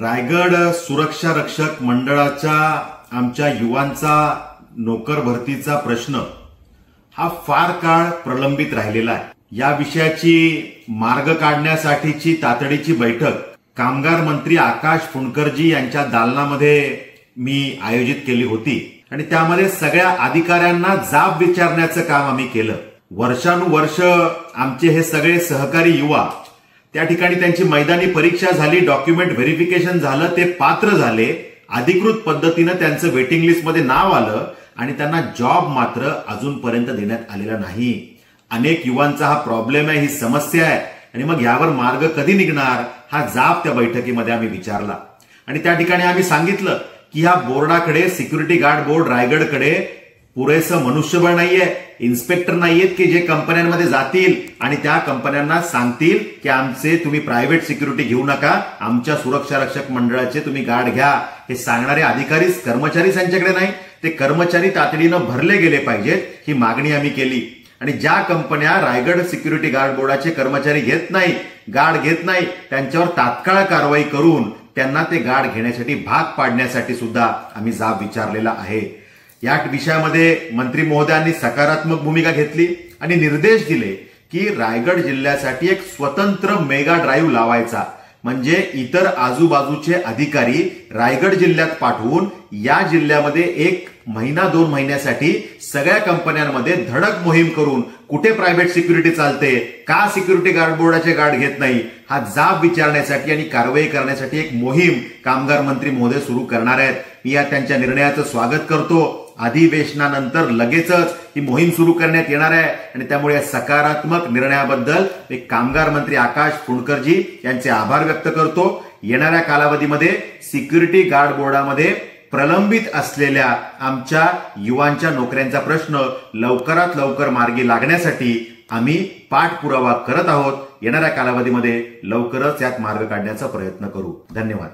रायगड सुरक्षा रक्षक मंडळाच्या आमच्या युवांचा नोकर भरतीचा प्रश्न हा फार काळ प्रलंबित राहिलेला आहे। या विषयाची मार्ग काढण्यासाठीची तातडीची बैठक कामगार मंत्री आकाश फुंडकरजी यांच्या दालनामध्ये मी आयोजित केली होती आणि त्यामध्ये सगळ्या अधिकाऱ्यांना जाब विचारण्याचं काम आम्ही केलं। वर्षानुवर्ष आमचे हे सगळे सहकारी युवा त्या ठिकाणी त्यांची मैदानी परीक्षा झाली, डॉक्युमेंट व्हेरिफिकेशन झालं, ते पात्र झाले, अधिकृत पद्धतीनं त्यांचं वेटिंग लिस्टमध्ये नाव आलं आणि त्यांना जॉब मात्र अजूनपर्यंत देण्यात आलेला नाही। अनेक युवांचा हा प्रॉब्लेम आहे, ही समस्या आहे आणि मग यावर मार्ग कधी निघणार हा जाब त्या बैठकीमध्ये आम्ही विचारला आणि त्या ठिकाणी आम्ही सांगितलं की ह्या बोर्डाकडे, सिक्युरिटी गार्ड बोर्ड रायगडकडे पुरेसं मनुष्यबळ नाहीये, इन्स्पेक्टर नाहीयेत की जे कंपन्यांमध्ये जातील आणि त्या कंपन्यांना सांगतील की आमचे तुम्ही प्रायव्हेट सिक्युरिटी घेऊ नका, आमच्या सुरक्षा रक्षक मंडळाचे तुम्ही गार्ड घ्या। हे सांगणारे अधिकारी, कर्मचारी त्यांच्याकडे नाही, ते कर्मचारी तातडीनं भरले गेले पाहिजेत, ही मागणी आम्ही केली। आणि ज्या कंपन्या रायगड सिक्युरिटी गार्ड बोर्डाचे कर्मचारी घेत नाही, गार्ड घेत नाही, त्यांच्यावर तात्काळ कारवाई करून त्यांना ते गार्ड घेण्यासाठी भाग पाडण्यासाठी सुद्धा आम्ही जाब विचारलेला आहे। या विषयामध्ये मंत्री महोदयांनी सकारात्मक भूमिका घेतली आणि निर्देश दिले की रायगड जिल्ह्यासाठी एक स्वतंत्र मेगा ड्राईव्ह लावायचा, म्हणजे इतर आजूबाजूचे अधिकारी रायगड जिल्ह्यात पाठवून या जिल्ह्यामध्ये 1 महिना 2 महिन्यासाठी सगळ्या कंपन्यांमध्ये धडक मोहीम करून कुठे प्रायव्हेट सिक्युरिटी चालते, का सिक्युरिटी गार्ड बोर्डाचे गार्ड घेत नाही, हा जाब विचारण्यासाठी आणि कारवाई करण्यासाठी एक मोहीम कामगार मंत्री महोदय सुरू करणार आहेत। मी या त्यांच्या निर्णयाचं स्वागत करतो। अधिवेशनानंतर लगेचच ही मोहीम सुरू करण्यात येणार आहे आणि त्यामुळे सकारात्मक निर्णयाबद्दल मी कामगार मंत्री आकाश फुंडकरजी यांचे आभार व्यक्त करतो। येणाऱ्या कालावधीमध्ये सिक्युरिटी गार्ड बोर्डामध्ये प्रलंबित असलेल्या आमच्या युवांच्या नोकऱ्यांचा प्रश्न लवकरात लवकर मार्गी लागण्यासाठी आम्ही पाठपुरावा करत आहोत। येणाऱ्या कालावधीमध्ये लवकरच यात मार्ग काढण्याचा प्रयत्न करू। धन्यवाद।